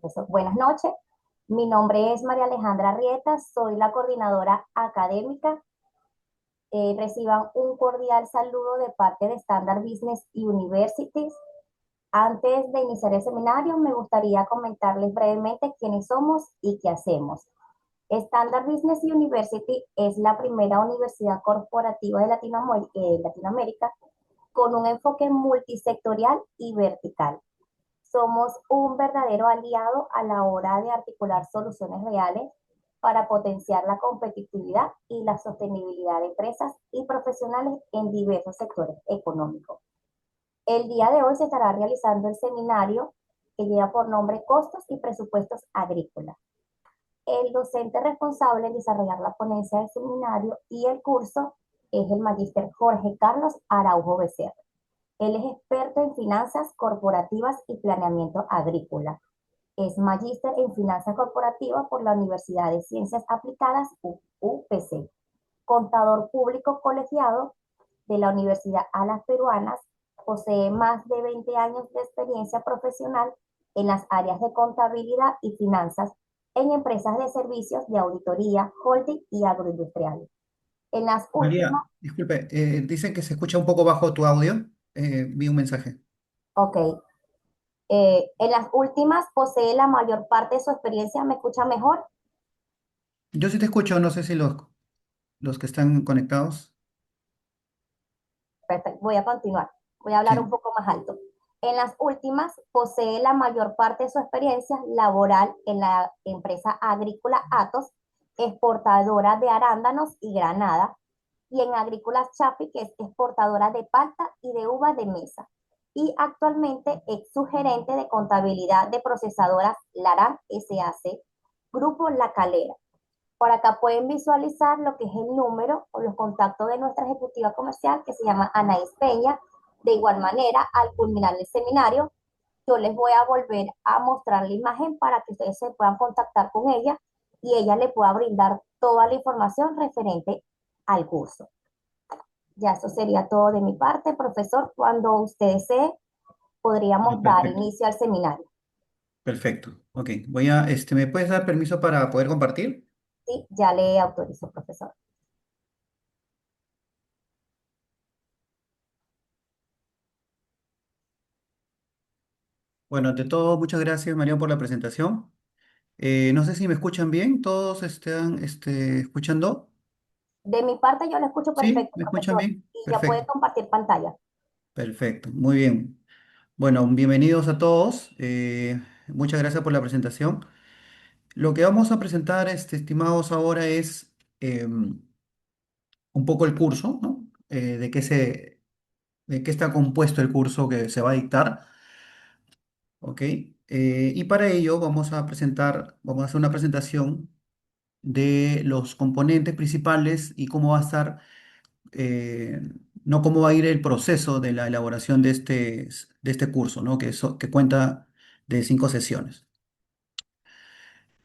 profesor. Buenas noches. Mi nombre es María Alejandra Rieta, soy la coordinadora académica. Reciban un cordial saludo de parte de Standard Business Universities. Antes de iniciar el seminario, me gustaría comentarles brevemente quiénes somos y qué hacemos. Standard Business University es la primera universidad corporativa de Latinoamérica con un enfoque multisectorial y vertical. Somos un verdadero aliado a la hora de articular soluciones reales para potenciar la competitividad y la sostenibilidad de empresas y profesionales en diversos sectores económicos. El día de hoy se estará realizando el seminario que lleva por nombre Costos y Presupuestos Agrícolas. El docente responsable en desarrollar la ponencia del seminario y el curso es el magíster Jorge Carlos Araujo Becerra. Él es experto en finanzas corporativas y planeamiento agrícola. Es magíster en finanzas corporativas por la Universidad de Ciencias Aplicadas, UPC. Contador público colegiado de la Universidad Alas Peruanas. Posee más de 20 años de experiencia profesional en las áreas de contabilidad y finanzas en empresas de servicios de auditoría, holding y agroindustriales. En las últimas, María, disculpe, dicen que se escucha un poco bajo tu audio. Vi un mensaje. ok, en las últimas posee la mayor parte de su experiencia. ¿Me escucha mejor? Yo sí te escucho, no sé si los que están conectados. Perfecto, voy a continuar. Voy a hablar un Sí. poco más alto. En las últimas posee la mayor parte de su experiencia laboral en la empresa agrícola Atos, exportadora de arándanos y granada, y en Agrícolas Chapi, que es exportadora de palta y de uva de mesa. Y actualmente es su gerente de contabilidad de procesadoras Laram SAC, Grupo La Calera. Por acá pueden visualizar lo que es el número o los contactos de nuestra ejecutiva comercial, que se llama Anaís Peña. De igual manera, al culminar el seminario, yo les voy a volver a mostrar la imagen para que ustedes se puedan contactar con ella y ella le pueda brindar toda la información referente al curso. Ya eso sería todo de mi parte, profesor. Cuando usted desee, Ah, podríamos dar perfecto, inicio al seminario. perfecto. Ok, ¿me puedes dar permiso para poder compartir? Sí, ya le autorizo, profesor. Bueno, ante todo, muchas gracias, María, por la presentación. No sé si me escuchan bien, ¿todos están escuchando? De mi parte, yo lo escucho ¿Sí? perfecto, ¿Me escuchan profesor, bien? y ya puede Perfecto, compartir pantalla. perfecto, muy bien. Bueno, bienvenidos a todos. Muchas gracias por la presentación. Lo que vamos a presentar, estimados, ahora es un poco el curso, ¿no? De qué está compuesto el curso que se va a dictar, ¿ok? Y para ello vamos a hacer una presentación de los componentes principales y cómo va a estar, eh, no cómo va a ir el proceso de la elaboración de este curso, ¿no? Que cuenta de 5 sesiones.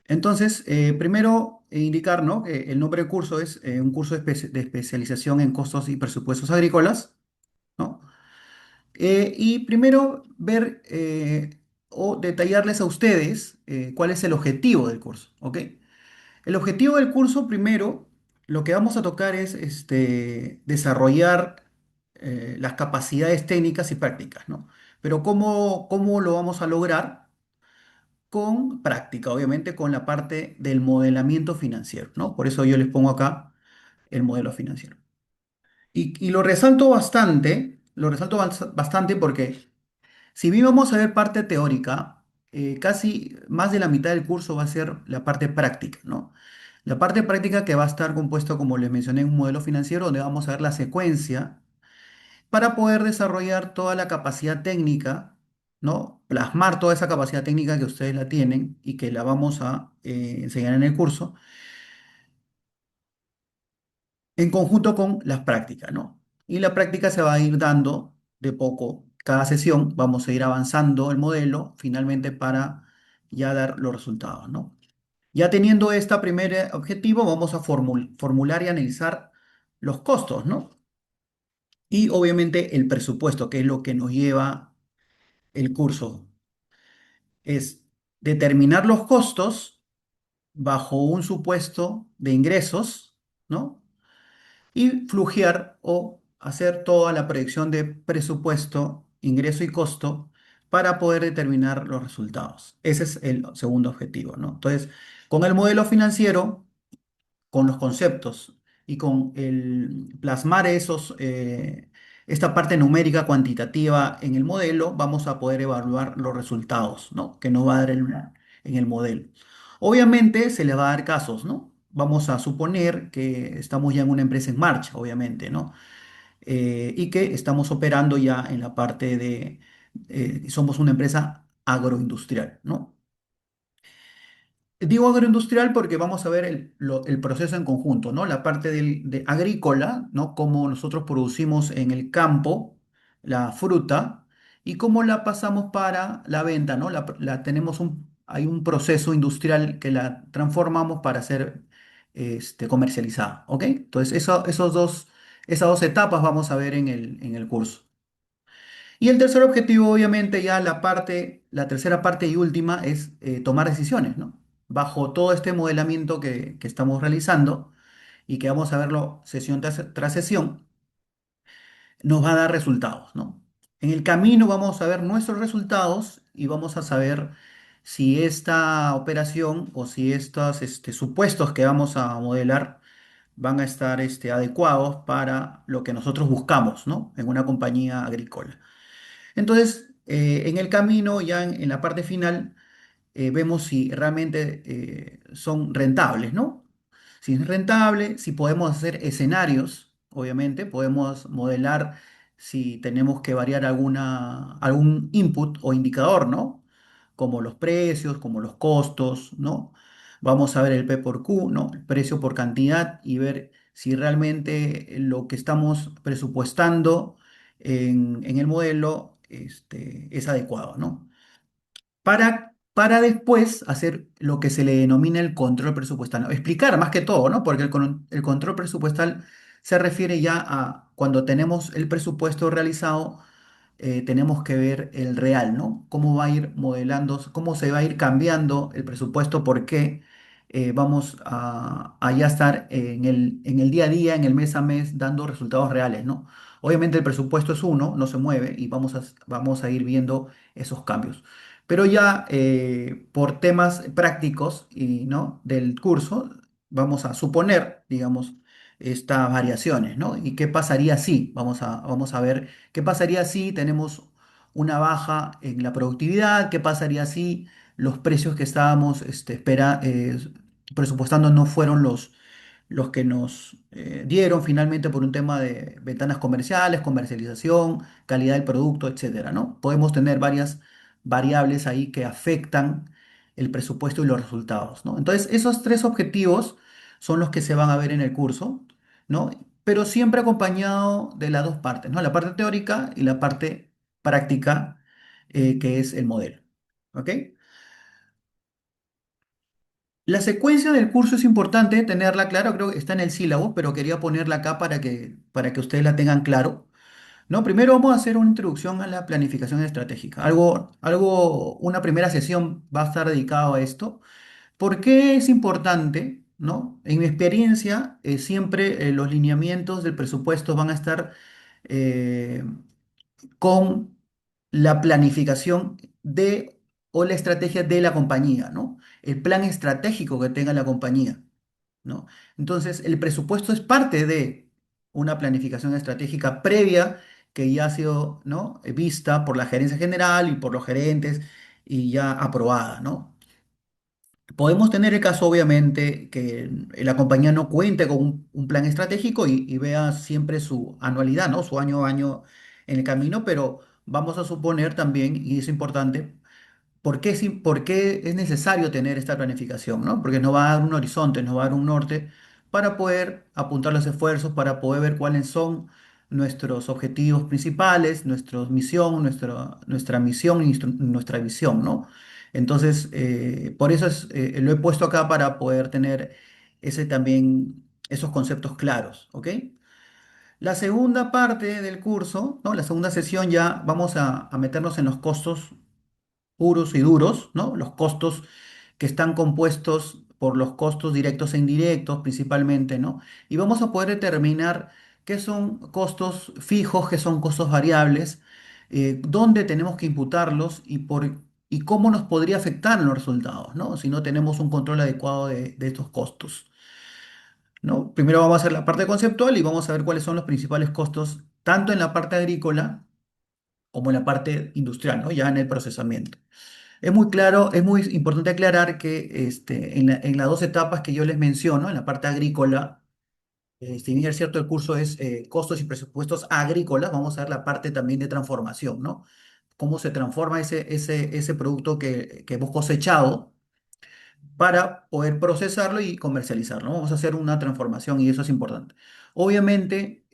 Entonces, primero indicar, ¿no? Que el nombre del curso es un curso de especialización en costos y presupuestos agrícolas, ¿no? Y primero ver o detallarles a ustedes cuál es el objetivo del curso, ¿ok? El objetivo del curso, primero, lo que vamos a tocar es desarrollar las capacidades técnicas y prácticas, ¿no? Pero ¿cómo lo vamos a lograr? Con práctica, obviamente, con la parte del modelamiento financiero, ¿no? Por eso yo les pongo acá el modelo financiero. Y lo resalto bastante porque si bien vamos a ver parte teórica, casi más de la mitad del curso va a ser la parte práctica, ¿no? La parte práctica que va a estar compuesta, como les mencioné, en un modelo financiero donde vamos a ver la secuencia para poder desarrollar toda la capacidad técnica, ¿no? Plasmar toda esa capacidad técnica que ustedes la tienen y que la vamos a enseñar en el curso, en conjunto con las prácticas, ¿no? Y la práctica se va a ir dando de poco. Cada sesión vamos a ir avanzando el modelo finalmente para ya dar los resultados, ¿no? Ya teniendo este primer objetivo, vamos a formular y analizar los costos, ¿no? Y obviamente el presupuesto, que es lo que nos lleva el curso. determinar los costos bajo un supuesto de ingresos, ¿no? Y flujear o hacer toda la predicción de presupuesto, ingreso y costo para poder determinar los resultados. Ese es el segundo objetivo, ¿no? Entonces, con el modelo financiero, con los conceptos y con el plasmar esta parte numérica cuantitativa en el modelo, vamos a poder evaluar los resultados, ¿no? Que nos va a dar en el modelo. Obviamente se le va a dar casos, ¿no? Vamos a suponer que estamos ya en una empresa en marcha, obviamente, ¿no? Y que estamos operando ya en la parte somos una empresa agroindustrial, ¿no? Digo agroindustrial porque vamos a ver el proceso en conjunto, ¿no? La parte de agrícola, ¿no? Cómo nosotros producimos en el campo la fruta y cómo la pasamos para la venta, ¿no? Hay un proceso industrial que la transformamos para ser comercializada, ¿ok? Entonces, esas dos etapas vamos a ver en el curso. Y el tercer objetivo, obviamente, ya la tercera parte y última es tomar decisiones, ¿no? Bajo todo este modelamiento que estamos realizando y que vamos a verlo sesión tras sesión, nos va a dar resultados, ¿no? En el camino vamos a ver nuestros resultados y vamos a saber si esta operación o si estos supuestos que vamos a modelar van a estar adecuados para lo que nosotros buscamos, ¿no? En una compañía agrícola. Entonces, en el camino, ya en la parte final, vemos si realmente son rentables, ¿no? Si es rentable, si podemos hacer escenarios, obviamente, podemos modelar si tenemos que variar algún input o indicador, ¿no? Como los precios, como los costos, ¿no? Vamos a ver el P por Q, ¿no? El precio por cantidad y ver si realmente lo que estamos presupuestando en el modelo es adecuado, ¿no? Para después hacer lo que se le denomina el control presupuestal. ¿No? Explicar más que todo, ¿no? Porque el control presupuestal se refiere ya a cuando tenemos el presupuesto realizado, tenemos que ver el real, ¿no? Cómo va a ir modelando, cómo se va a ir cambiando el presupuesto, porque vamos a ya estar en el día a día, en el mes a mes, dando resultados reales, ¿no? Obviamente el presupuesto es uno, no se mueve y vamos a ir viendo esos cambios. Pero ya por temas prácticos y, ¿no? del curso, vamos a suponer, digamos, estas variaciones, ¿no? ¿Y qué pasaría si? Vamos a ver qué pasaría si tenemos una baja en la productividad, qué pasaría si los precios que estábamos presupuestando no fueron los que nos dieron finalmente por un tema de ventanas comerciales, comercialización, calidad del producto, etcétera, ¿no? Podemos tener varias variables ahí que afectan el presupuesto y los resultados, ¿no? Entonces, esos tres objetivos son los que se van a ver en el curso, ¿no? Pero siempre acompañado de las dos partes, ¿no? La parte teórica y la parte práctica, que es el modelo, ¿ok? La secuencia del curso es importante tenerla clara, creo que está en el sílabo, pero quería ponerla acá para que ustedes la tengan claro. No, primero vamos a hacer una introducción a la planificación estratégica. Una primera sesión va a estar dedicado a esto. ¿Por qué es importante? ¿No? En mi experiencia, siempre los lineamientos del presupuesto van a estar eh, con la planificación o la estrategia de la compañía, ¿no? El plan estratégico que tenga la compañía, ¿no? Entonces, el presupuesto es parte de una planificación estratégica previa que ya ha sido, ¿no? vista por la gerencia general y por los gerentes y ya aprobada, ¿no? Podemos tener el caso, obviamente, que la compañía no cuente con un plan estratégico y vea siempre su anualidad, ¿no? Su año a año en el camino, pero vamos a suponer también, y es importante, por qué es necesario tener esta planificación, ¿no? Porque nos va a dar un horizonte, nos va a dar un norte para poder apuntar los esfuerzos, para poder ver cuáles son nuestros objetivos principales, nuestra misión y nuestra visión, ¿no? Entonces, por eso lo he puesto acá para poder tener esos conceptos claros, ¿ok? La segunda parte del curso, ¿no? La segunda sesión ya vamos a meternos en los costos puros y duros, ¿no? Los costos que están compuestos por los costos directos e indirectos principalmente, ¿no? Y vamos a poder determinar qué son costos fijos, qué son costos variables, dónde tenemos que imputarlos y cómo nos podría afectar en los resultados, ¿no? Si no tenemos un control adecuado de estos costos, ¿no? Primero vamos a hacer la parte conceptual y vamos a ver cuáles son los principales costos, tanto en la parte agrícola como en la parte industrial, ¿no? Ya en el procesamiento. Es muy claro, es muy importante aclarar que en las dos etapas que yo les menciono, en la parte agrícola, si bien es cierto el curso es costos y presupuestos agrícolas, vamos a ver la parte también de transformación, ¿no? Cómo se transforma ese producto que hemos cosechado para poder procesarlo y comercializarlo, ¿no? Vamos a hacer una transformación y eso es importante. Obviamente,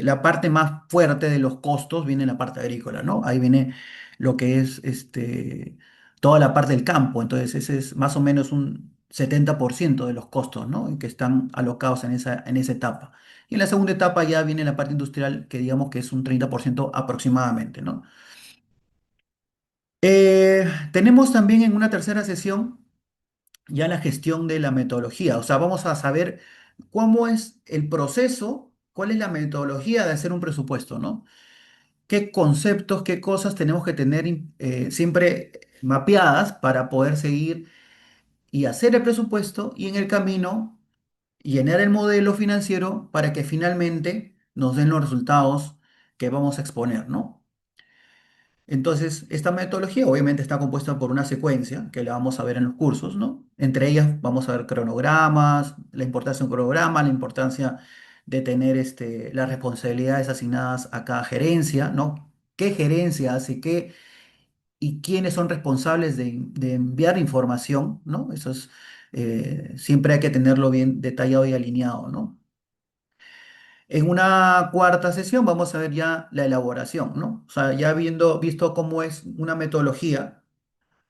la parte más fuerte de los costos viene en la parte agrícola, ¿no? Ahí viene lo que es toda la parte del campo, entonces ese es más o menos un 70% de los costos, ¿no? Que están alocados en esa etapa. Y en la segunda etapa ya viene la parte industrial, que digamos que es un 30% aproximadamente, ¿no? Tenemos también en una tercera sesión ya la gestión de la metodología. O sea, vamos a saber cómo es el proceso, cuál es la metodología de hacer un presupuesto, ¿no? ¿Qué conceptos, qué cosas tenemos que tener siempre mapeadas para poder seguir y hacer el presupuesto y en el camino llenar el modelo financiero para que finalmente nos den los resultados que vamos a exponer, ¿no? Entonces, esta metodología obviamente está compuesta por una secuencia que la vamos a ver en los cursos, ¿no? Entre ellas vamos a ver cronogramas, la importancia de un cronograma, la importancia de tener las responsabilidades asignadas a cada gerencia, ¿no? ¿Qué gerencia hace qué y quiénes son responsables de enviar información, ¿no? Eso es, siempre hay que tenerlo bien detallado y alineado, ¿no? En una cuarta sesión vamos a ver ya la elaboración, ¿no? O sea, ya visto cómo es una metodología,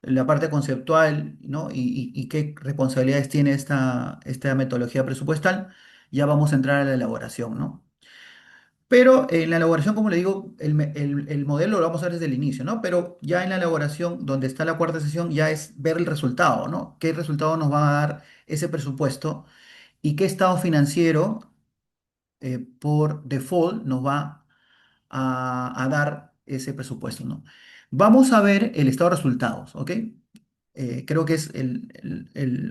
la parte conceptual, ¿no? Y qué responsabilidades tiene esta metodología presupuestal, ya vamos a entrar a la elaboración, ¿no? Pero en la elaboración, como le digo, el modelo lo vamos a ver desde el inicio, ¿no? Pero ya en la elaboración, donde está la cuarta sesión, ya es ver el resultado, ¿no? ¿Qué resultado nos va a dar ese presupuesto y qué estado financiero por default nos va a dar ese presupuesto, ¿no? Vamos a ver el estado de resultados, ¿ok? Creo que es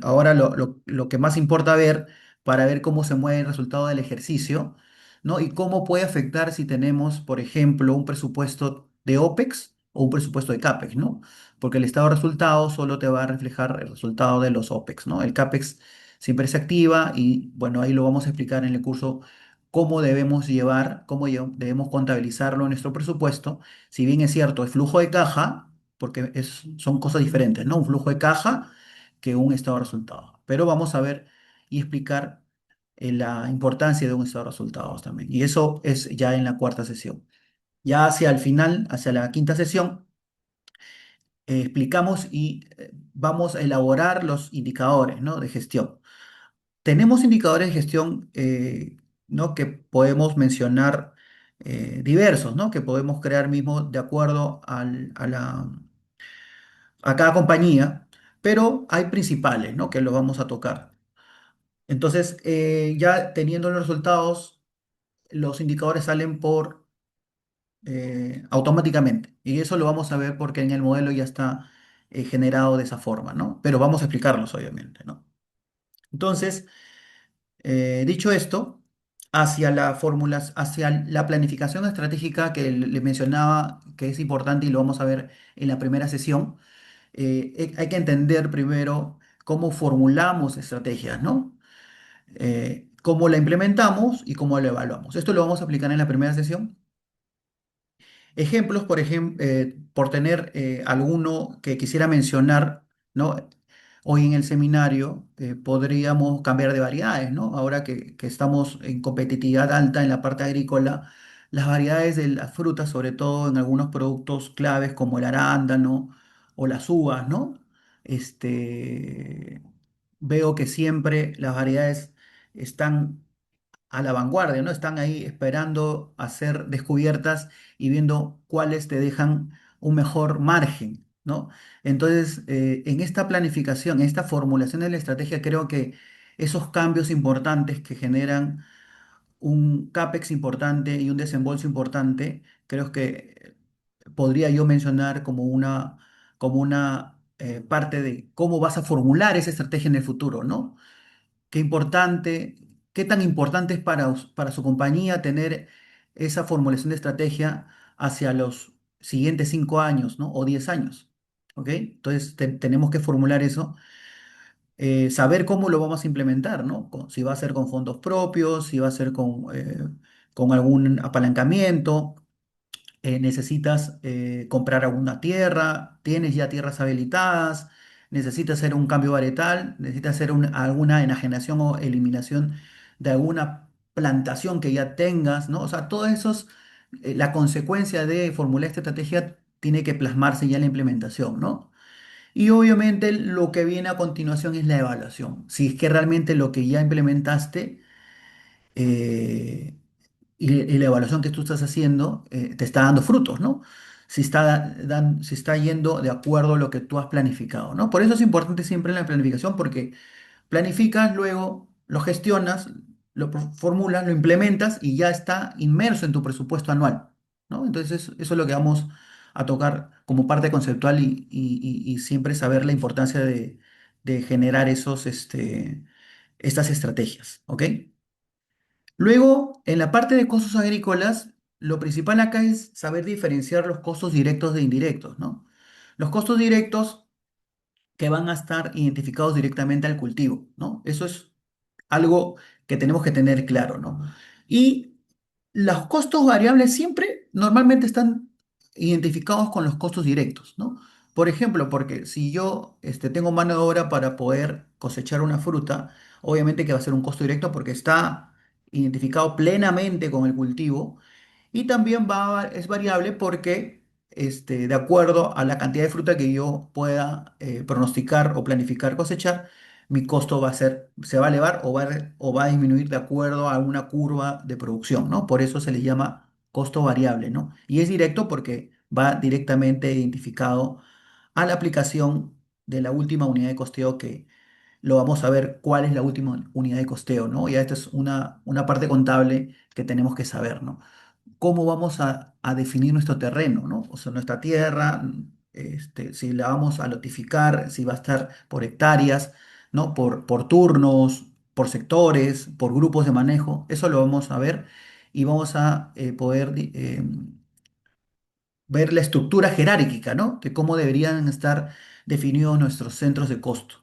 ahora lo que más importa ver para ver cómo se mueve el resultado del ejercicio, ¿no? Y cómo puede afectar si tenemos, por ejemplo, un presupuesto de OPEX o un presupuesto de CAPEX, ¿no? Porque el estado de resultados solo te va a reflejar el resultado de los OPEX, ¿no? El CAPEX siempre se activa y, bueno, ahí lo vamos a explicar en el curso cómo debemos llevar, debemos contabilizarlo en nuestro presupuesto. Si bien es cierto, el flujo de caja porque son cosas diferentes, ¿no? Un flujo de caja que un estado de resultados. Pero vamos a ver y explicar la importancia de un estado de resultados también. Y eso es ya en la cuarta sesión. Ya hacia el final, hacia la quinta sesión, explicamos y vamos a elaborar los indicadores, ¿no? De gestión. Tenemos indicadores de gestión, ¿no? Que podemos mencionar diversos, ¿no? Que podemos crear mismo de acuerdo a cada compañía, pero hay principales, ¿no? Que los vamos a tocar. Entonces, ya teniendo los resultados, los indicadores salen automáticamente. Y eso lo vamos a ver porque en el modelo ya está generado de esa forma, ¿no? Pero vamos a explicarlos, obviamente, ¿no? Entonces, dicho esto, hacia las fórmulas, hacia la planificación estratégica que le mencionaba, que es importante y lo vamos a ver en la primera sesión. Hay que entender primero cómo formulamos estrategias, ¿no? Cómo la implementamos y cómo la evaluamos. Esto lo vamos a aplicar en la primera sesión. Ejemplos, por ejemplo, por tener alguno que quisiera mencionar, ¿no? Hoy en el seminario podríamos cambiar de variedades, ¿no? Ahora que estamos en competitividad alta en la parte agrícola, las variedades de las frutas, sobre todo en algunos productos claves como el arándano o las uvas, ¿no? Este, veo que siempre las variedades están a la vanguardia, ¿no? Están ahí esperando a ser descubiertas y viendo cuáles te dejan un mejor margen, ¿no? Entonces, en esta planificación, en esta formulación de la estrategia, creo que esos cambios importantes que generan un CAPEX importante y un desembolso importante, creo que podría yo mencionar como una parte de cómo vas a formular esa estrategia en el futuro, ¿no? Qué importante, qué tan importante es para su compañía tener esa formulación de estrategia hacia los siguientes 5 años, ¿no? O 10 años, ¿ok? Entonces tenemos que formular eso, saber cómo lo vamos a implementar, ¿no? Si va a ser con fondos propios, si va a ser con algún apalancamiento, necesitas comprar alguna tierra, tienes ya tierras habilitadas, necesitas hacer un cambio varietal, necesitas hacer alguna enajenación o eliminación de alguna plantación que ya tengas, ¿no? O sea, todo eso, la consecuencia de formular esta estrategia tiene que plasmarse ya en la implementación, ¿no? Y obviamente lo que viene a continuación es la evaluación. Si es que realmente lo que ya implementaste eh, y la evaluación que tú estás haciendo te está dando frutos, ¿no? Si está yendo de acuerdo a lo que tú has planificado, ¿no? Por eso es importante siempre la planificación, porque planificas, luego lo gestionas, formulas, lo implementas y ya está inmerso en tu presupuesto anual, ¿no? Entonces, eso es lo que vamos a tocar como parte conceptual y siempre saber la importancia de generar estas estrategias, ¿ok? Luego, en la parte de costos agrícolas, lo principal acá es saber diferenciar los costos directos de indirectos, ¿no? Los costos directos que van a estar identificados directamente al cultivo, ¿no? Eso es algo que tenemos que tener claro, ¿no? Y los costos variables siempre normalmente están identificados con los costos directos, ¿no? Por ejemplo, porque si yo tengo mano de obra para poder cosechar una fruta, obviamente que va a ser un costo directo porque está identificado plenamente con el cultivo y también es variable porque, de acuerdo a la cantidad de fruta que yo pueda pronosticar o planificar cosechar, mi costo se va a elevar o va a disminuir de acuerdo a una curva de producción, ¿no? Por eso se le llama costo variable, ¿no? Y es directo porque va directamente identificado a la aplicación de la última unidad de costeo que lo vamos a ver cuál es la última unidad de costeo, ¿no? Ya esta es una parte contable que tenemos que saber, ¿no? Cómo vamos a definir nuestro terreno, ¿no? O sea, nuestra tierra, si la vamos a lotificar, si va a estar por hectáreas, ¿no? Por turnos, por sectores, por grupos de manejo, eso lo vamos a ver y vamos a poder ver la estructura jerárquica, ¿no? De cómo deberían estar definidos nuestros centros de costo.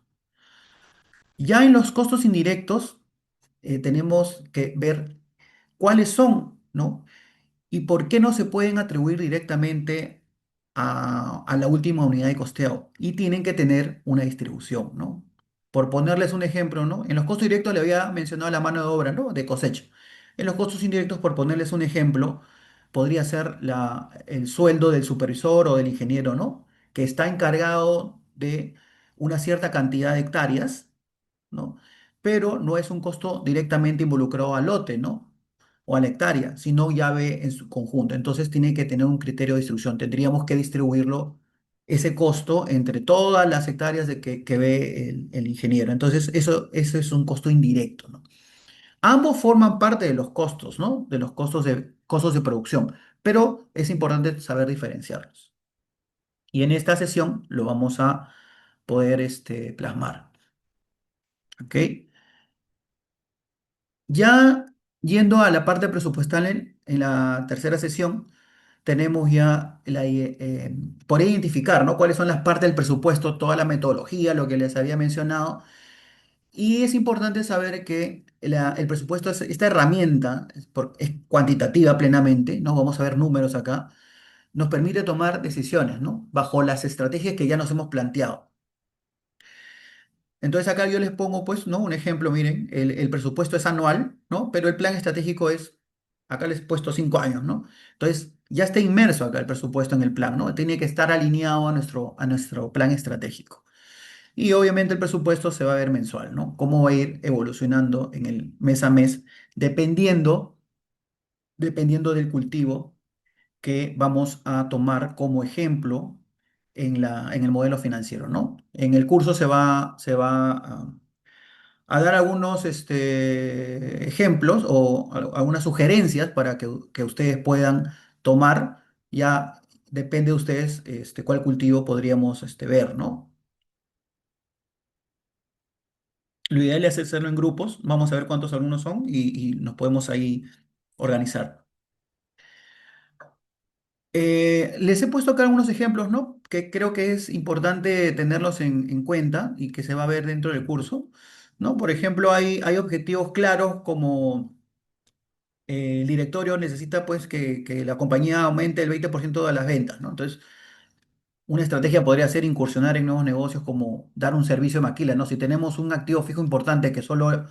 Ya en los costos indirectos, tenemos que ver cuáles son, ¿no? ¿Y por qué no se pueden atribuir directamente a la última unidad de costeo? Y tienen que tener una distribución, ¿no? Por ponerles un ejemplo, ¿no? En los costos directos le había mencionado la mano de obra, ¿no? De cosecha. En los costos indirectos, por ponerles un ejemplo, podría ser el sueldo del supervisor o del ingeniero, ¿no? Que está encargado de una cierta cantidad de hectáreas, ¿no? Pero no es un costo directamente involucrado al lote, ¿no? O a la hectárea, sino ya ve en su conjunto. Entonces tiene que tener un criterio de distribución. Tendríamos que distribuirlo, ese costo, entre todas las hectáreas que ve el ingeniero. Entonces eso es un costo indirecto, ¿no? Ambos forman parte de los costos, ¿no? De los costos de producción, pero es importante saber diferenciarlos. Y en esta sesión lo vamos a poder plasmar. ¿Ok? Ya yendo a la parte presupuestal en la tercera sesión, tenemos ya por identificar, ¿no? Cuáles son las partes del presupuesto, toda la metodología, lo que les había mencionado. Y es importante saber que el presupuesto, esta herramienta, es cuantitativa plenamente, ¿no? Vamos a ver números acá, nos permite tomar decisiones, ¿no? Bajo las estrategias que ya nos hemos planteado. Entonces acá yo les pongo, pues, ¿no? Un ejemplo, miren, el presupuesto es anual, ¿no? Pero el plan estratégico acá les he puesto 5 años, ¿no? Entonces ya está inmerso acá el presupuesto en el plan, ¿no? Tiene que estar alineado a nuestro plan estratégico. Y obviamente el presupuesto se va a ver mensual, ¿no? Cómo va a ir evolucionando en el mes a mes, dependiendo del cultivo que vamos a tomar como ejemplo en el modelo financiero, ¿no? En el curso se va a dar algunos ejemplos o algunas sugerencias para que ustedes puedan tomar. Ya depende de ustedes cuál cultivo podríamos ver, ¿no? Lo ideal es hacerlo en grupos. Vamos a ver cuántos alumnos son y nos podemos ahí organizar. Les he puesto acá algunos ejemplos, ¿no? Que creo que es importante tenerlos en cuenta y que se va a ver dentro del curso, ¿no? Por ejemplo, hay objetivos claros como el directorio necesita pues que la compañía aumente el 20% de las ventas, ¿no? Entonces, una estrategia podría ser incursionar en nuevos negocios como dar un servicio de maquila, ¿no? Si tenemos un activo fijo importante que solo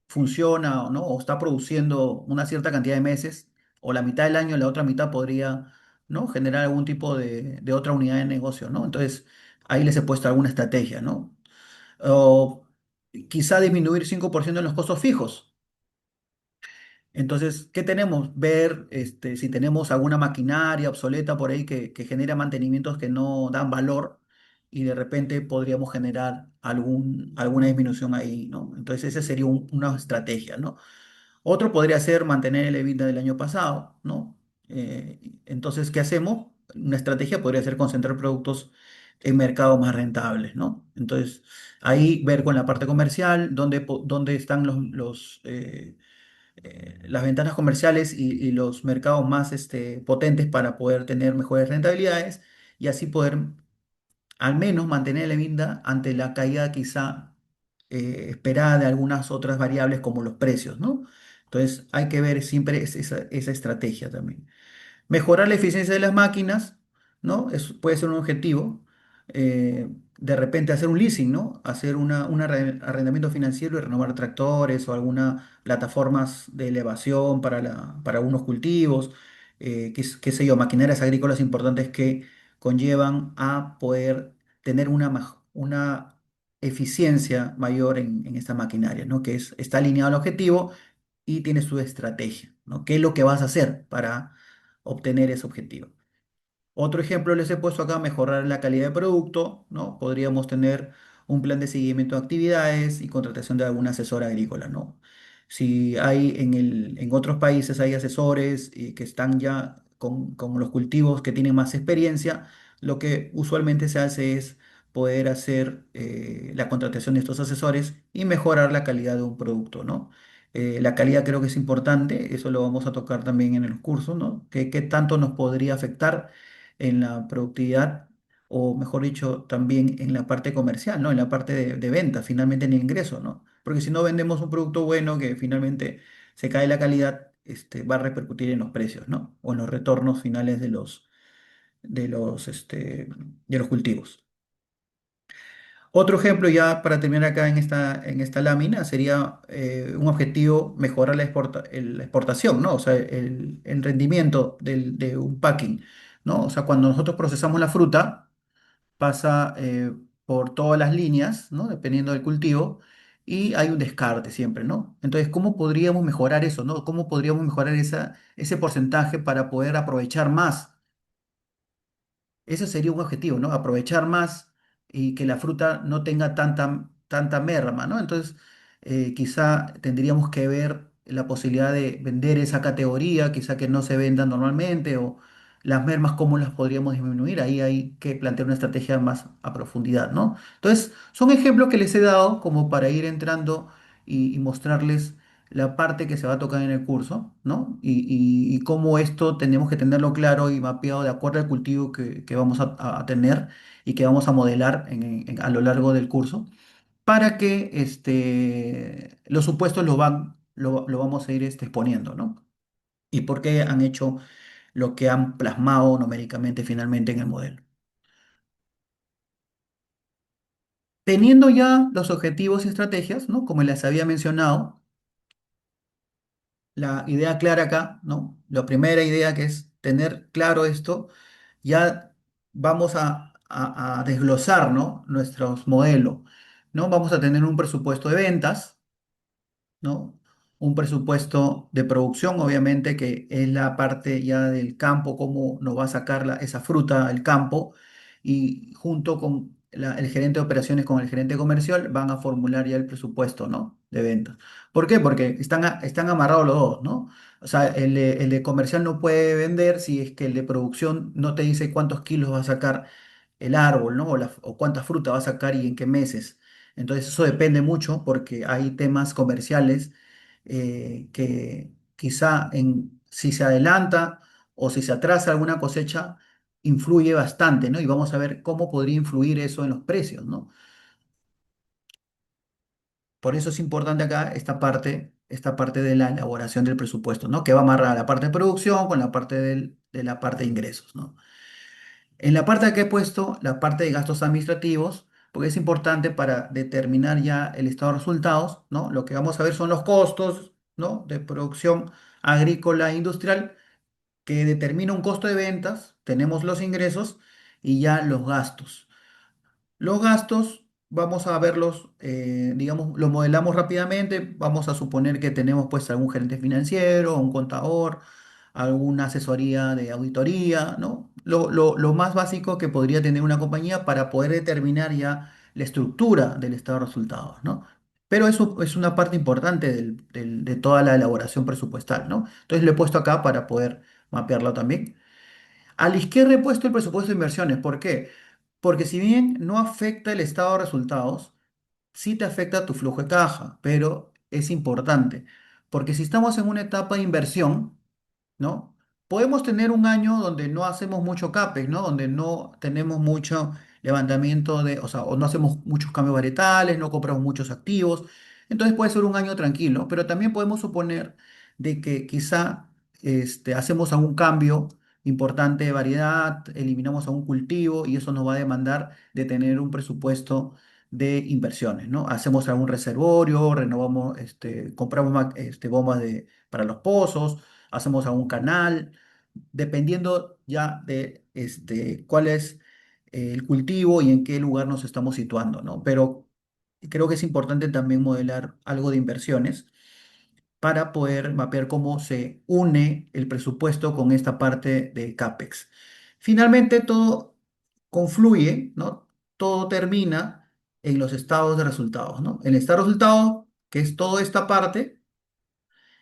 funciona, ¿no? O está produciendo una cierta cantidad de meses, o la mitad del año, la otra mitad podría, ¿no? Generar algún tipo de otra unidad de negocio, ¿no? Entonces, ahí les he puesto alguna estrategia, ¿no? O quizá disminuir 5% en los costos fijos. Entonces, ¿qué tenemos? Ver si tenemos alguna maquinaria obsoleta por ahí que genera mantenimientos que no dan valor y de repente podríamos generar alguna disminución ahí, ¿no? Entonces, esa sería una estrategia, ¿no? Otro podría ser mantener el EBITDA del año pasado, ¿no? Entonces, ¿qué hacemos? Una estrategia podría ser concentrar productos en mercados más rentables, ¿no? Entonces, ahí ver con la parte comercial dónde están las ventanas comerciales y los mercados más potentes para poder tener mejores rentabilidades y así poder al menos mantener la EBITDA ante la caída quizá esperada de algunas otras variables como los precios, ¿no? Entonces hay que ver siempre esa estrategia también. Mejorar la eficiencia de las máquinas, ¿no? Eso puede ser un objetivo. Eh, de repente hacer un leasing, ¿no? Hacer un arrendamiento financiero y renovar tractores o algunas plataformas de elevación para algunos cultivos, qué sé yo, maquinarias agrícolas importantes que conllevan a poder tener una eficiencia mayor en esta maquinaria, ¿no? Está alineado al objetivo y tiene su estrategia, ¿no? ¿Qué es lo que vas a hacer para obtener ese objetivo? Otro ejemplo les he puesto acá, mejorar la calidad de producto, ¿no? Podríamos tener un plan de seguimiento de actividades y contratación de algún asesor agrícola, ¿no? Si hay en otros países hay asesores que están ya con los cultivos que tienen más experiencia, lo que usualmente se hace es poder hacer la contratación de estos asesores y mejorar la calidad de un producto, ¿no? La calidad creo que es importante, eso lo vamos a tocar también en el curso, ¿no? ¿Qué tanto nos podría afectar en la productividad o mejor dicho, también en la parte comercial, ¿no? En la parte de venta, finalmente en el ingreso, ¿no? Porque si no vendemos un producto bueno que finalmente se cae la calidad, va a repercutir en los precios, ¿no? O en los retornos finales de los cultivos. Otro ejemplo ya para terminar acá en esta lámina sería un objetivo mejorar la exportación, ¿no? O sea, el rendimiento de un packing, ¿no? O sea, cuando nosotros procesamos la fruta, pasa por todas las líneas, ¿no? Dependiendo del cultivo, y hay un descarte siempre, ¿no? Entonces, ¿cómo podríamos mejorar eso, ¿no? ¿Cómo podríamos mejorar ese porcentaje para poder aprovechar más? Ese sería un objetivo, ¿no? Aprovechar más y que la fruta no tenga tanta merma, ¿no? Entonces, quizá tendríamos que ver la posibilidad de vender esa categoría, quizá que no se venda normalmente, o las mermas, cómo las podríamos disminuir. Ahí hay que plantear una estrategia más a profundidad, ¿no? Entonces, son ejemplos que les he dado como para ir entrando y mostrarles la parte que se va a tocar en el curso, ¿no? Y cómo esto tenemos que tenerlo claro y mapeado de acuerdo al cultivo que vamos a tener y que vamos a modelar a lo largo del curso, para que los supuestos lo vamos a ir exponiendo, ¿no? Y por qué han hecho lo que han plasmado numéricamente finalmente en el modelo. Teniendo ya los objetivos y estrategias, ¿no? Como les había mencionado, la idea clara acá, ¿no? La primera idea que es tener claro esto, ya vamos a desglosar, ¿no? Nuestros modelos, ¿no? Vamos a tener un presupuesto de ventas, ¿no? un presupuesto de producción, obviamente, que es la parte ya del campo, cómo nos va a sacar esa fruta al campo, y junto con el gerente de operaciones, con el gerente comercial, van a formular ya el presupuesto, ¿no? De ventas. ¿Por qué? Porque están amarrados los dos, ¿no? O sea, el de comercial no puede vender si es que el de producción no te dice cuántos kilos va a sacar el árbol, ¿no? O cuánta fruta va a sacar y en qué meses. Entonces eso depende mucho porque hay temas comerciales que quizá si se adelanta o si se atrasa alguna cosecha, influye bastante, ¿no? Y vamos a ver cómo podría influir eso en los precios, ¿no? Por eso es importante acá esta parte de la elaboración del presupuesto, ¿no? Que va amarrada la parte de producción con la parte de la parte de ingresos, ¿no? En la parte que he puesto, la parte de gastos administrativos, porque es importante para determinar ya el estado de resultados, ¿no? Lo que vamos a ver son los costos, ¿no? De producción agrícola e industrial, que determina un costo de ventas, tenemos los ingresos y ya los gastos. Los gastos, vamos a verlos, digamos, los modelamos rápidamente. Vamos a suponer que tenemos pues algún gerente financiero, un contador, alguna asesoría de auditoría, ¿no? Lo más básico que podría tener una compañía para poder determinar ya la estructura del estado de resultados, ¿no? Pero eso es una parte importante de toda la elaboración presupuestal, ¿no? Entonces lo he puesto acá para poder mapearlo también. A la izquierda he puesto el presupuesto de inversiones. ¿Por qué? Porque si bien no afecta el estado de resultados, sí te afecta tu flujo de caja, pero es importante, porque si estamos en una etapa de inversión, ¿no? Podemos tener un año donde no hacemos mucho CAPEX, ¿no? Donde no tenemos mucho levantamiento o sea, o no hacemos muchos cambios varietales, no compramos muchos activos. Entonces puede ser un año tranquilo, pero también podemos suponer de que quizá hacemos algún cambio importante de variedad, eliminamos algún cultivo y eso nos va a demandar de tener un presupuesto de inversiones, ¿no? Hacemos algún reservorio, renovamos, compramos bombas para los pozos, hacemos algún canal, dependiendo ya de cuál es el cultivo y en qué lugar nos estamos situando, ¿no? Pero creo que es importante también modelar algo de inversiones para poder mapear cómo se une el presupuesto con esta parte de CAPEX. Finalmente, todo confluye, ¿no? Todo termina en los estados de resultados, ¿no? El estado de resultados, que es toda esta parte,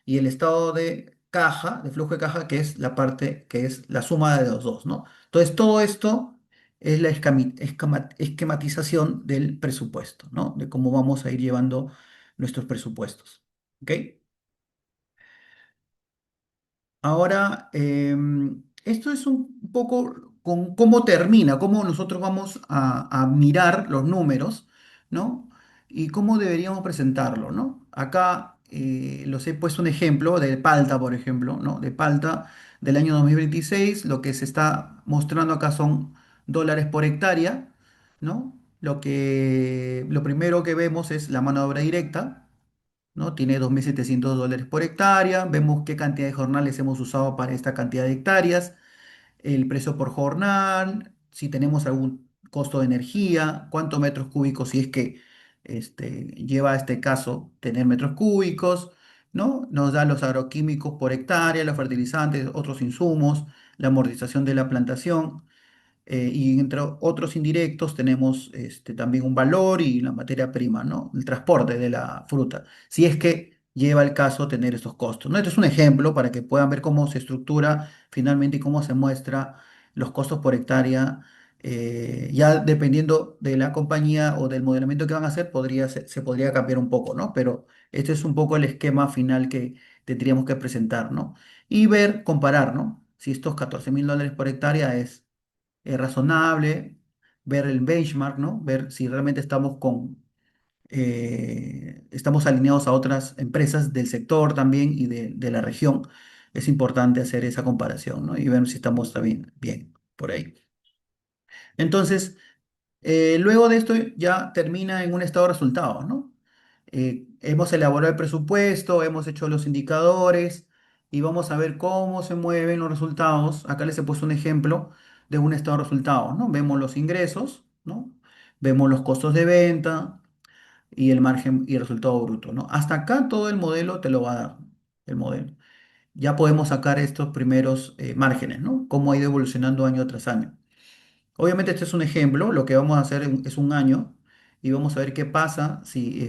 y el estado de caja, de flujo de caja, que es la parte que es la suma de los dos, ¿no? Entonces, todo esto es la esquematización del presupuesto, ¿no? De cómo vamos a ir llevando nuestros presupuestos. ¿Ok? Ahora, esto es un poco con cómo termina, cómo nosotros vamos a mirar los números, ¿no? Y cómo deberíamos presentarlo, ¿no? Acá los he puesto un ejemplo de Palta, por ejemplo, ¿no? De Palta del año 2026, lo que se está mostrando acá son dólares por hectárea, ¿no? Lo primero que vemos es la mano de obra directa, ¿no? Tiene $2.700 por hectárea. Vemos qué cantidad de jornales hemos usado para esta cantidad de hectáreas, el precio por jornal, si tenemos algún costo de energía, cuántos metros cúbicos, si es que lleva a este caso tener metros cúbicos, ¿no? Nos da los agroquímicos por hectárea, los fertilizantes, otros insumos, la amortización de la plantación. Y entre otros indirectos tenemos también un valor y la materia prima, ¿no? El transporte de la fruta, si es que lleva el caso tener estos costos, ¿no? Este es un ejemplo para que puedan ver cómo se estructura finalmente y cómo se muestra los costos por hectárea. Ya dependiendo de la compañía o del modelamiento que van a hacer, se podría cambiar un poco, ¿no? Pero este es un poco el esquema final que tendríamos que presentar, ¿no? Y ver, comparar, ¿no? Si estos $14.000 por hectárea es razonable, ver el benchmark, ¿no? Ver si realmente estamos alineados a otras empresas del sector también y de la región. Es importante hacer esa comparación, ¿no? Y ver si estamos también bien por ahí. Entonces, luego de esto ya termina en un estado de resultados, ¿no? Hemos elaborado el presupuesto, hemos hecho los indicadores y vamos a ver cómo se mueven los resultados. Acá les he puesto un ejemplo de un estado de resultados, ¿no? Vemos los ingresos, ¿no? Vemos los costos de venta, y el margen y el resultado bruto, ¿no? Hasta acá todo el modelo te lo va a dar, el modelo. Ya podemos sacar estos primeros márgenes, ¿no? Cómo ha ido evolucionando año tras año. Obviamente este es un ejemplo, lo que vamos a hacer es un año y vamos a ver qué pasa si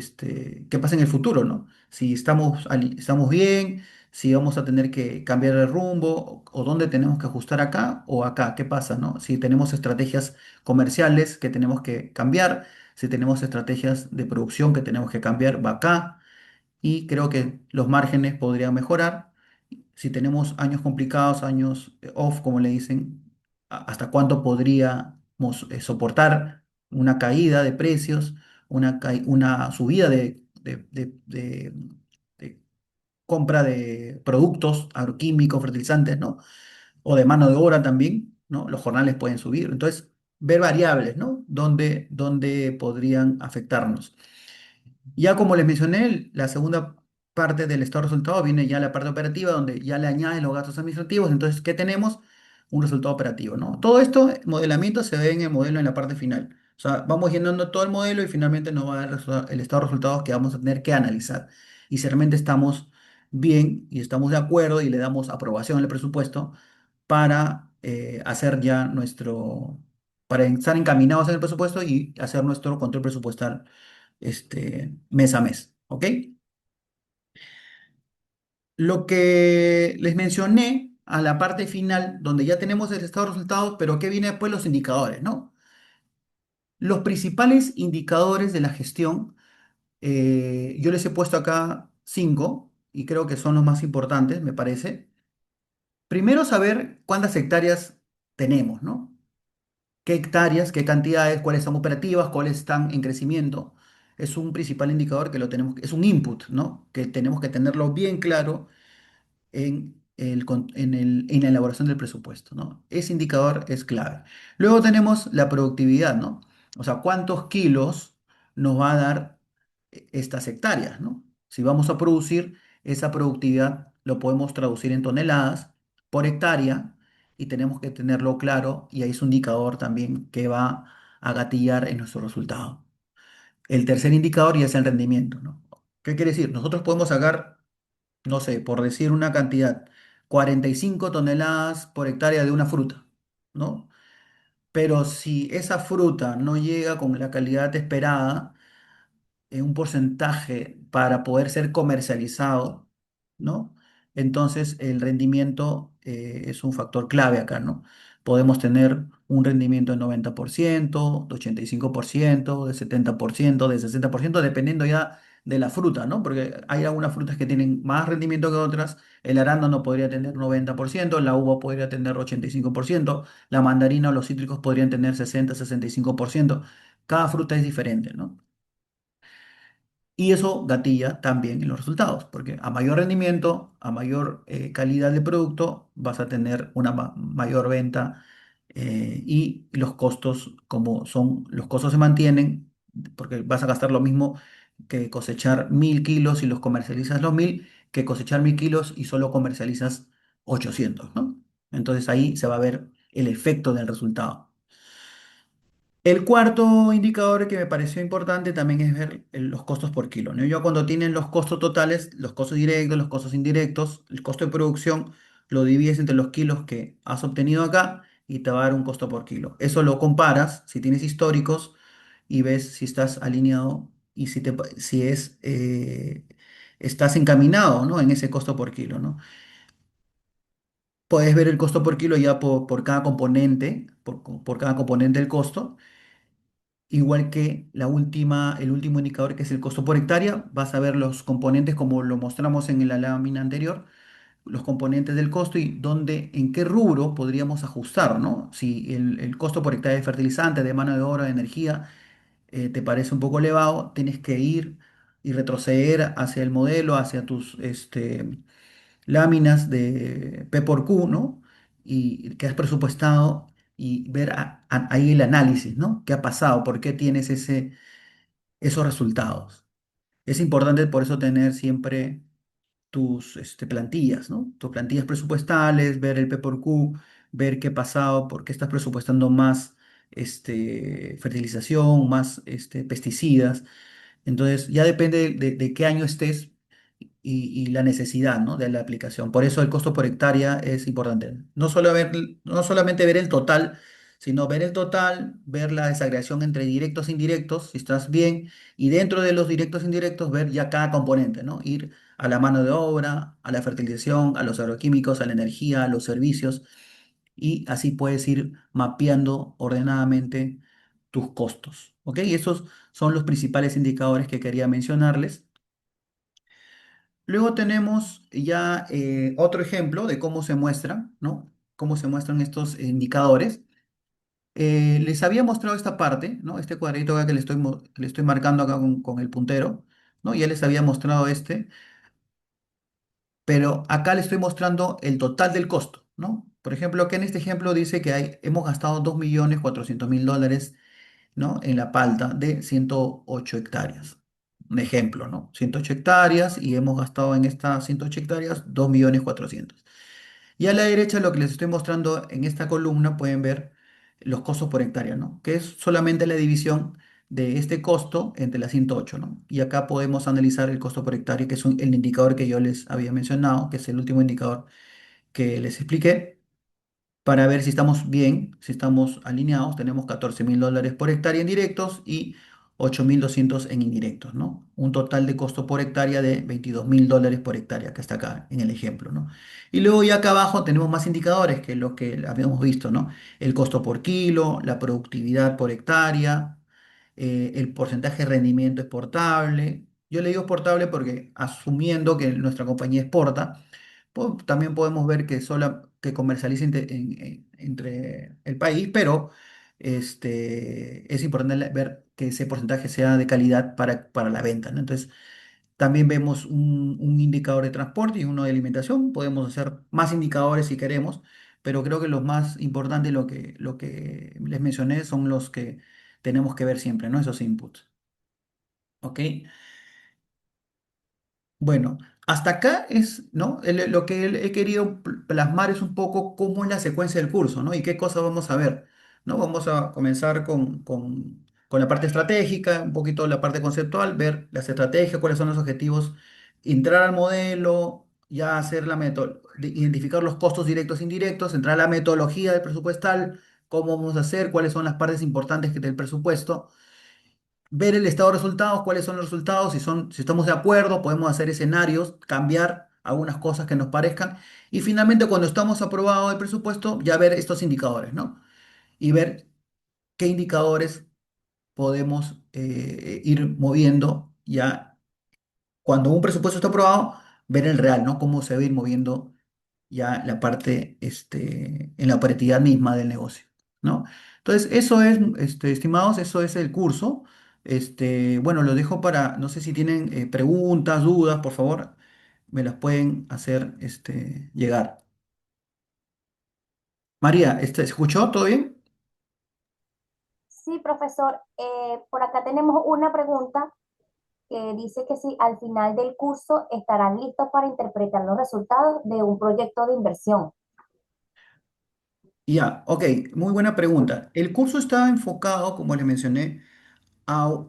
qué pasa en el futuro, ¿no? Si estamos, estamos bien, si vamos a tener que cambiar el rumbo o dónde tenemos que ajustar acá o acá, ¿qué pasa, no? Si tenemos estrategias comerciales que tenemos que cambiar, si tenemos estrategias de producción que tenemos que cambiar, va acá y creo que los márgenes podrían mejorar. Si tenemos años complicados, años off, como le dicen, hasta cuánto podríamos soportar una caída de precios, una subida de compra de productos agroquímicos, fertilizantes, ¿no? O de mano de obra también, ¿no? Los jornales pueden subir. Entonces, ver variables, ¿no? Dónde podrían afectarnos. Ya como les mencioné, la segunda parte del estado de resultados viene ya la parte operativa, donde ya le añaden los gastos administrativos. Entonces, ¿qué tenemos? Un resultado operativo, ¿no? Todo esto, modelamiento, se ve en el modelo en la parte final. O sea, vamos llenando todo el modelo y finalmente nos va a dar el estado de resultados que vamos a tener que analizar. Y si realmente estamos bien y estamos de acuerdo y le damos aprobación al presupuesto para hacer ya para estar encaminados en el presupuesto y hacer nuestro control presupuestal mes a mes, ¿ok? Lo que les mencioné a la parte final, donde ya tenemos el estado de resultados, pero ¿qué viene después? Los indicadores, ¿no? Los principales indicadores de la gestión, yo les he puesto acá cinco y creo que son los más importantes, me parece. Primero, saber cuántas hectáreas tenemos, ¿no? ¿Qué hectáreas, qué cantidades, cuáles son operativas, cuáles están en crecimiento? Es un principal indicador que lo tenemos, es un input, ¿no? Que tenemos que tenerlo bien claro en la elaboración del presupuesto, ¿no? Ese indicador es clave. Luego tenemos la productividad, ¿no? O sea, cuántos kilos nos va a dar estas hectáreas, ¿no? Si vamos a producir, esa productividad lo podemos traducir en toneladas por hectárea y tenemos que tenerlo claro y ahí es un indicador también que va a gatillar en nuestro resultado. El tercer indicador ya es el rendimiento, ¿no? ¿Qué quiere decir? Nosotros podemos sacar, no sé, por decir una cantidad, 45 toneladas por hectárea de una fruta, ¿no? Pero si esa fruta no llega con la calidad esperada, un porcentaje para poder ser comercializado, ¿no? Entonces el rendimiento es un factor clave acá, ¿no? Podemos tener un rendimiento de 90%, de 85%, de 70%, de 60%, dependiendo ya de la fruta, ¿no? Porque hay algunas frutas que tienen más rendimiento que otras. El arándano podría tener 90%, la uva podría tener 85%, la mandarina o los cítricos podrían tener 60-65%. Cada fruta es diferente, ¿no? Y eso gatilla también en los resultados, porque a mayor rendimiento, a mayor calidad de producto, vas a tener una mayor venta y los costos, como son, los costos se mantienen, porque vas a gastar lo mismo que cosechar 1000 kilos y los comercializas los 1000, que cosechar 1000 kilos y solo comercializas 800, ¿no? Entonces ahí se va a ver el efecto del resultado. El cuarto indicador que me pareció importante también es ver los costos por kilo, ¿no? Yo cuando tienen los costos totales, los costos directos, los costos indirectos, el costo de producción, lo divides entre los kilos que has obtenido acá y te va a dar un costo por kilo. Eso lo comparas si tienes históricos y ves si estás alineado y si estás encaminado, ¿no? En ese costo por kilo, ¿no? Puedes ver el costo por kilo ya por cada componente, por cada componente del costo. Igual que el último indicador que es el costo por hectárea, vas a ver los componentes como lo mostramos en la lámina anterior, los componentes del costo y en qué rubro podríamos ajustar, ¿no? Si el costo por hectárea de fertilizante, de mano de obra, de energía, te parece un poco elevado, tienes que ir y retroceder hacia el modelo, hacia tus láminas de P por Q, ¿no? Y que has presupuestado y ver ahí el análisis, ¿no? ¿Qué ha pasado? ¿Por qué tienes esos resultados? Es importante por eso tener siempre tus plantillas, ¿no? Tus plantillas presupuestales, ver el P por Q, ver qué ha pasado, por qué estás presupuestando más fertilización, más pesticidas. Entonces, ya depende de qué año estés y la necesidad, ¿no? de la aplicación. Por eso el costo por hectárea es importante. No solamente ver el total, sino ver el total, ver la desagregación entre directos e indirectos, si estás bien, y dentro de los directos e indirectos, ver ya cada componente, ¿no? Ir a la mano de obra, a la fertilización, a los agroquímicos, a la energía, a los servicios, y así puedes ir mapeando ordenadamente tus costos. ¿Ok? Y esos son los principales indicadores que quería mencionarles. Luego tenemos ya otro ejemplo de cómo se muestran, ¿no? Cómo se muestran estos indicadores. Les había mostrado esta parte, ¿no? Este cuadrito acá que le estoy marcando acá con el puntero, ¿no? Ya les había mostrado este, pero acá le estoy mostrando el total del costo, ¿no? Por ejemplo, que en este ejemplo dice que hemos gastado $2.400.000, ¿no? En la palta de 108 hectáreas. Un ejemplo, ¿no? 108 hectáreas y hemos gastado en estas 108 hectáreas 2.400.000. Y a la derecha lo que les estoy mostrando en esta columna pueden ver los costos por hectárea, ¿no? Que es solamente la división de este costo entre las 108, ¿no? Y acá podemos analizar el costo por hectárea, que es el indicador que yo les había mencionado, que es el último indicador que les expliqué para ver si estamos bien, si estamos alineados. Tenemos $14.000 por hectárea en directos y 8.200 en indirectos, ¿no? Un total de costo por hectárea de $22.000 por hectárea, que está acá en el ejemplo, ¿no? Y luego ya acá abajo tenemos más indicadores, que es lo que habíamos visto, ¿no? El costo por kilo, la productividad por hectárea, el porcentaje de rendimiento exportable. Yo le digo exportable porque asumiendo que nuestra compañía exporta, también podemos ver que comercializa entre el país, pero es importante ver que ese porcentaje sea de calidad para la venta, ¿no? Entonces, también vemos un indicador de transporte y uno de alimentación. Podemos hacer más indicadores si queremos, pero creo que los más importantes, lo que les mencioné, son los que tenemos que ver siempre, ¿no? Esos inputs. ¿Ok? Bueno, hasta acá es, ¿no? Lo que he querido plasmar es un poco cómo es la secuencia del curso, ¿no? Y qué cosas vamos a ver, ¿no? Vamos a comenzar con la parte estratégica, un poquito la parte conceptual, ver las estrategias, cuáles son los objetivos, entrar al modelo, ya hacer identificar los costos directos e indirectos, entrar a la metodología del presupuestal, cómo vamos a hacer, cuáles son las partes importantes del presupuesto, ver el estado de resultados, cuáles son los resultados, si estamos de acuerdo, podemos hacer escenarios, cambiar algunas cosas que nos parezcan. Y finalmente, cuando estamos aprobados el presupuesto, ya ver estos indicadores, ¿no? Y ver qué indicadores podemos ir moviendo ya cuando un presupuesto está aprobado, ver el real, ¿no? Cómo se va a ir moviendo ya la parte, en la operatividad misma del negocio, ¿no? Entonces, eso es, estimados, eso es el curso. Bueno, lo dejo para, no sé si tienen preguntas, dudas, por favor, me las pueden hacer, llegar. María, ¿se escuchó? ¿Todo bien? Sí, profesor, por acá tenemos una pregunta que dice que si al final del curso estarán listos para interpretar los resultados de un proyecto de inversión. Ya, ok, muy buena pregunta. El curso está enfocado, como les mencioné, a-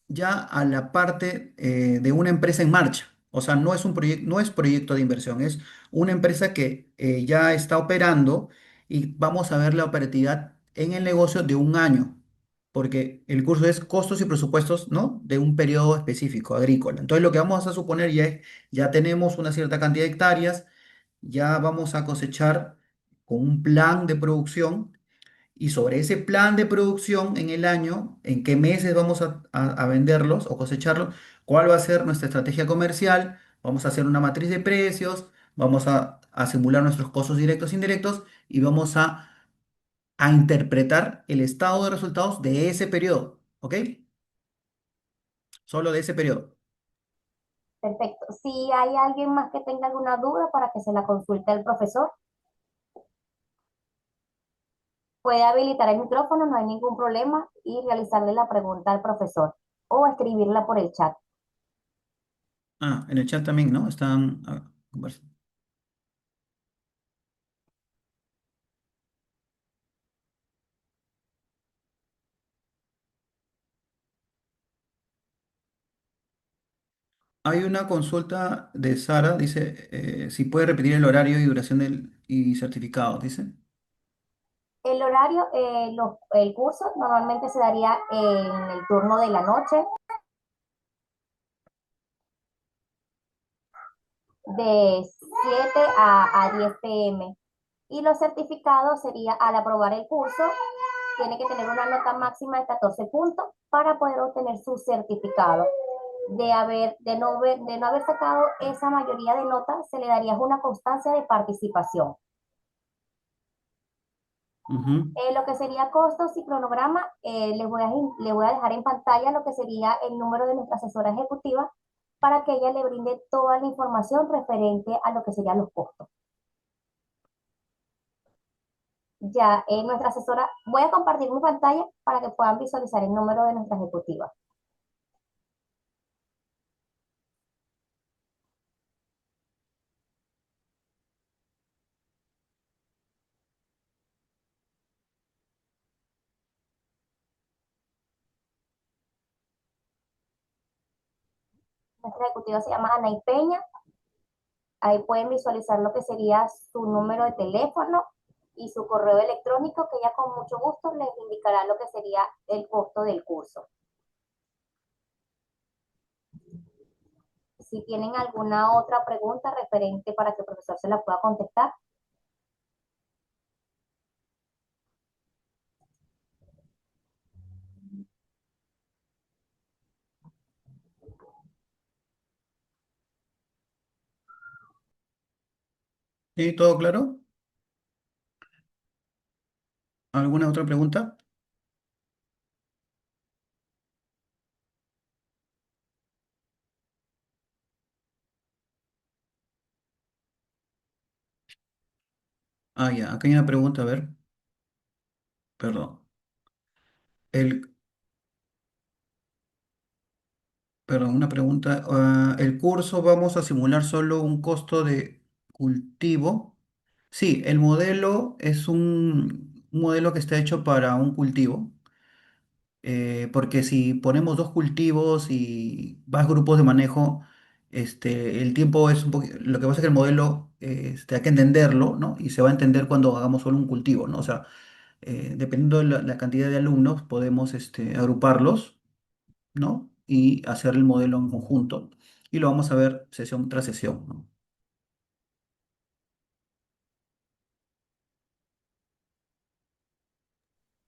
ya a la parte de una empresa en marcha. O sea, no es un proyecto, no es proyecto de inversión, es una empresa que ya está operando y vamos a ver la operatividad en el negocio de un año, porque el curso es costos y presupuestos, ¿no? De un periodo específico, agrícola. Entonces, lo que vamos a suponer ya es, ya tenemos una cierta cantidad de hectáreas, ya vamos a cosechar con un plan de producción y sobre ese plan de producción en el año, en qué meses vamos a venderlos o cosecharlos, cuál va a ser nuestra estrategia comercial, vamos a hacer una matriz de precios, vamos a simular nuestros costos directos e indirectos y vamos a interpretar el estado de resultados de ese periodo, ¿ok? Solo de ese periodo. Perfecto. Si hay alguien más que tenga alguna duda para que se la consulte el profesor, puede habilitar el micrófono, no hay ningún problema, y realizarle la pregunta al profesor o escribirla por el chat. Ah, en el chat también, ¿no? Están conversando. Hay una consulta de Sara, dice, si puede repetir el horario y duración y certificado, dice. El horario, el curso normalmente se daría en el turno de la noche de 7 a 10 p.m. Y los certificados sería al aprobar el curso, tiene que tener una nota máxima de 14 puntos para poder obtener su certificado. De no haber sacado esa mayoría de notas, se le daría una constancia de participación. Ujú. Lo que sería costos y cronograma, le voy a dejar en pantalla lo que sería el número de nuestra asesora ejecutiva para que ella le brinde toda la información referente a lo que serían los costos. Ya, nuestra asesora, voy a compartir mi pantalla para que puedan visualizar el número de nuestra ejecutiva. Nuestra ejecutiva se llama Ana Peña. Ahí pueden visualizar lo que sería su número de teléfono y su correo electrónico, que ella con mucho gusto les indicará lo que sería el costo del curso. Si tienen alguna otra pregunta referente para que el profesor se la pueda contestar. ¿Sí? ¿Todo claro? ¿Alguna otra pregunta? Ah, ya, acá hay una pregunta, a ver, perdón. El, perdón, una pregunta. ¿El curso vamos a simular solo un costo de cultivo? Sí, el modelo es un modelo que está hecho para un cultivo. Porque si ponemos dos cultivos y más grupos de manejo, el tiempo es un poquito, lo que pasa es que el modelo hay que entenderlo, ¿no? Y se va a entender cuando hagamos solo un cultivo, ¿no? O sea, dependiendo de la cantidad de alumnos, podemos agruparlos, ¿no? Y hacer el modelo en conjunto. Y lo vamos a ver sesión tras sesión, ¿no?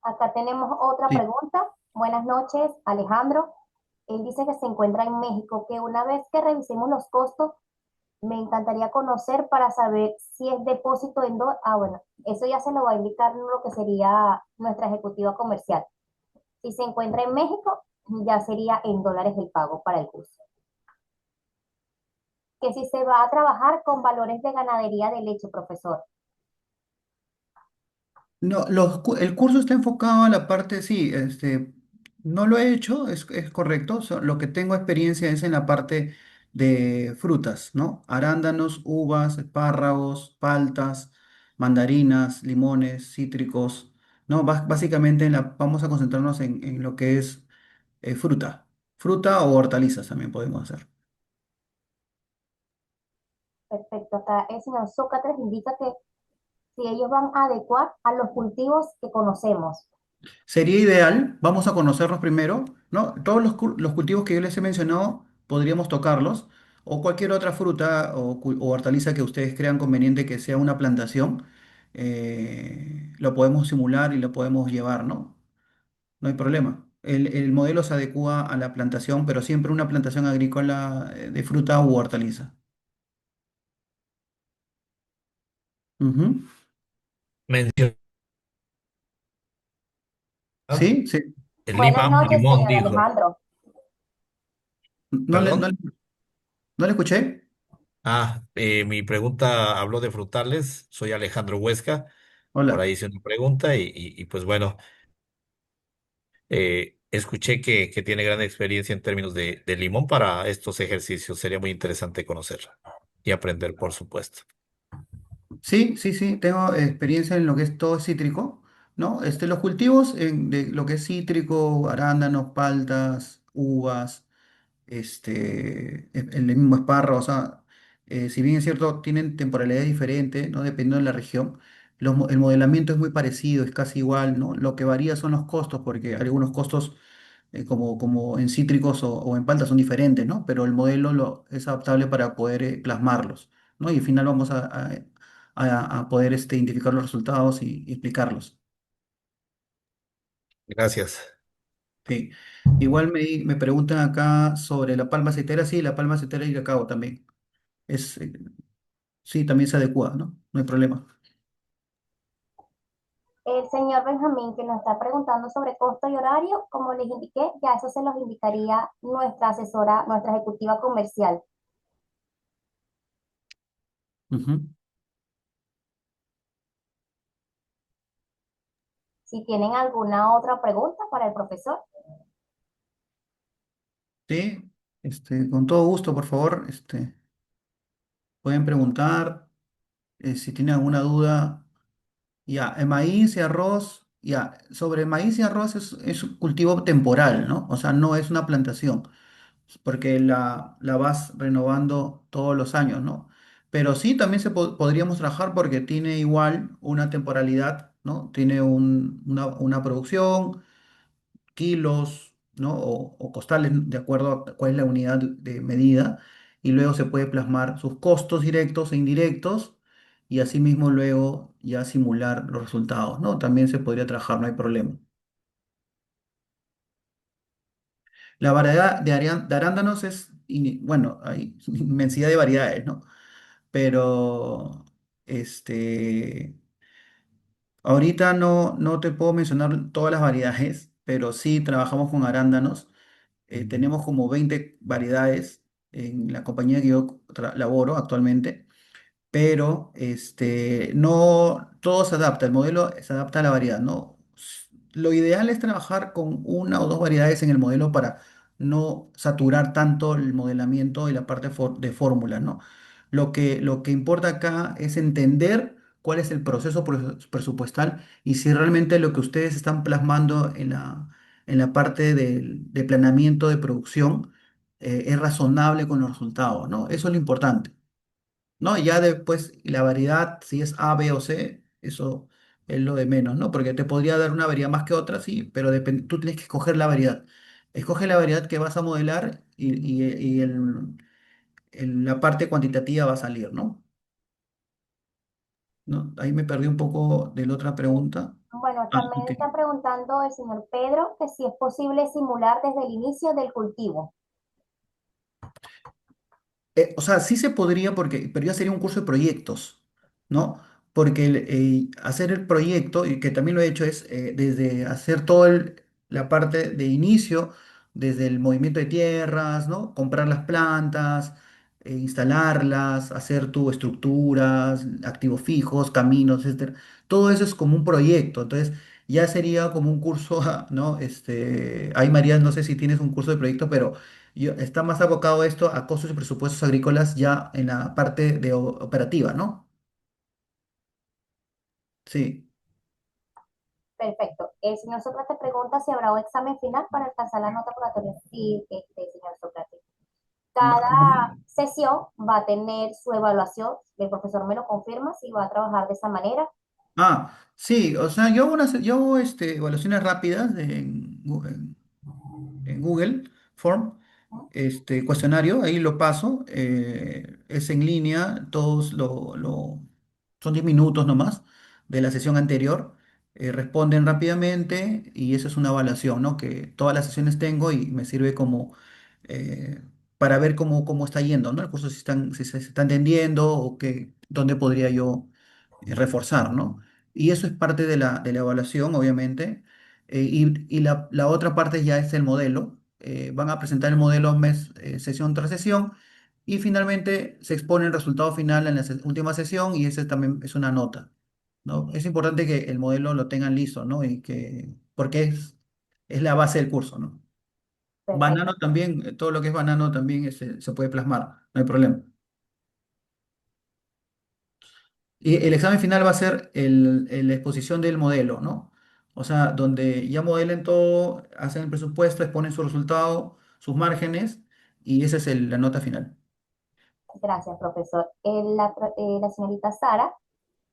Acá tenemos otra Sí. pregunta. Buenas noches, Alejandro. Él dice que se encuentra en México, que una vez que revisemos los costos, me encantaría conocer para saber si es depósito en dólares. Ah, bueno, eso ya se lo va a indicar lo que sería nuestra ejecutiva comercial. Si se encuentra en México, ya sería en dólares el pago para el curso. Que si se va a trabajar con valores de ganadería de leche, profesor. No, el curso está enfocado a la parte, sí, no lo he hecho, es correcto. Lo que tengo experiencia es en la parte de frutas, ¿no? Arándanos, uvas, espárragos, paltas, mandarinas, limones, cítricos, ¿no? Básicamente vamos a concentrarnos en lo que es fruta o hortalizas también podemos hacer. Perfecto. Acá el señor Sócrates indica que si ellos van a adecuar a los cultivos que conocemos. Sería ideal, vamos a conocerlos primero, ¿no? Todos los cultivos que yo les he mencionado podríamos tocarlos, o cualquier otra fruta o hortaliza que ustedes crean conveniente que sea una plantación, lo podemos simular y lo podemos llevar, ¿no? No hay problema. El modelo se adecua a la plantación, pero siempre una plantación agrícola de fruta u hortaliza. Ujú. Menciona ¿Sí? Sí. Buenas noches, limón, señor dijo. Alejandro. ¿No le, no ¿Perdón? le- no le escuché? Mi pregunta habló de frutales. Soy Alejandro Huesca. Por Hola. ahí hice una pregunta y pues bueno, escuché que tiene gran experiencia en términos de limón para estos ejercicios. Sería muy interesante conocerla y aprender, por supuesto. Sí, sí, sí, tengo experiencia en lo que es todo cítrico, ¿no? Los cultivos de lo que es cítrico, arándanos, paltas, uvas, el mismo espárrago, o sea, si bien es cierto, tienen temporalidades diferentes, ¿no? Dependiendo de la región, el modelamiento es muy parecido, es casi igual, ¿no? Lo que varía son los costos, porque algunos costos, como en cítricos o en palta, son diferentes, ¿no? Pero el modelo es adaptable para poder plasmarlos, ¿no? Y al final vamos a poder identificar los resultados y explicarlos. Gracias. Sí. Igual me preguntan acá sobre la palma aceitera. Sí, la palma aceitera y cacao también. Es, sí, también se adecua, ¿no? No hay problema. El señor Benjamín que nos está preguntando sobre costo y horario, como les indiqué, ya eso se los indicaría nuestra asesora, nuestra ejecutiva comercial. Ujú. Si tienen alguna otra pregunta para el profesor. Sí, con todo gusto, por favor, pueden preguntar si tienen alguna duda. Ya, el maíz y arroz, ya, sobre maíz y arroz es un cultivo temporal, ¿no? O sea, no es una plantación, porque la vas renovando todos los años, ¿no? Pero sí, también podríamos trabajar porque tiene igual una temporalidad, ¿no? Tiene una producción, kilos, ¿no? O costales, de acuerdo a cuál es la unidad de medida, y luego se puede plasmar sus costos directos e indirectos, y asimismo luego ya simular los resultados, ¿no? También se podría trabajar, no hay problema. La variedad de arándanos bueno, hay inmensidad de variedades, ¿no? Pero, este, ahorita no te puedo mencionar todas las variedades, pero sí trabajamos con arándanos. Tenemos como 20 variedades en la compañía que yo laboro actualmente, pero no todo se adapta, el modelo se adapta a la variedad, ¿no? Lo ideal es trabajar con una o dos variedades en el modelo para no saturar tanto el modelamiento y la parte de fórmula, ¿no? Lo que importa acá es entender cuál es el proceso presupuestal y si realmente lo que ustedes están plasmando en la parte de planeamiento de producción es razonable con los resultados, ¿no? Eso es lo importante. ¿No? Ya después la variedad, si es A, B o C, eso es lo de menos, ¿no? Porque te podría dar una variedad más que otra, sí, pero tú tienes que escoger la variedad. Escoge la variedad que vas a modelar y la parte cuantitativa va a salir, ¿no? ¿No? Ahí me perdí un poco de la otra pregunta. Bueno, Ah, también ok. está preguntando el señor Pedro que si es posible simular desde el inicio del cultivo. O sea, sí se podría, pero ya sería un curso de proyectos, ¿no? Porque hacer el proyecto, y que también lo he hecho, es desde hacer toda la parte de inicio, desde el movimiento de tierras, ¿no? Comprar las plantas, instalarlas, hacer tu estructuras, activos fijos, caminos, etcétera. Todo eso es como un proyecto, entonces ya sería como un curso, ¿no? Ahí María, no sé si tienes un curso de proyecto, pero está más abocado esto a costos y presupuestos agrícolas ya en la parte de operativa, ¿no? Sí. Perfecto. El señor Sócrates pregunta si habrá un examen final para alcanzar la nota probatoria. Sí, señor Sócrates. Cada sesión va a tener su evaluación. El profesor me lo confirma si va a trabajar de esa manera. Sí, o sea, yo hago evaluaciones rápidas en Google Form, cuestionario, ahí lo paso, es en línea, son 10 minutos nomás de la sesión anterior, responden rápidamente y eso es una evaluación, ¿no? Que todas las sesiones tengo y me sirve como eh, para ver cómo está yendo, ¿no? El curso si se está entendiendo o dónde podría yo reforzar, ¿no? Y eso es parte de la evaluación, obviamente. Y la otra parte ya es el modelo. Van a presentar el modelo sesión tras sesión y finalmente se expone el resultado final en la última sesión y ese también es una nota, ¿no? Es importante que el modelo lo tengan listo, ¿no? Porque es la base del curso, ¿no? Perfecto. Banano también, todo lo que es banano también se puede plasmar, no hay problema. Y el examen final va a ser la exposición del modelo, ¿no? O sea, donde ya modelen todo, hacen el presupuesto, exponen su resultado, sus márgenes, y esa es la nota final. Gracias, profesor. La señorita Sara,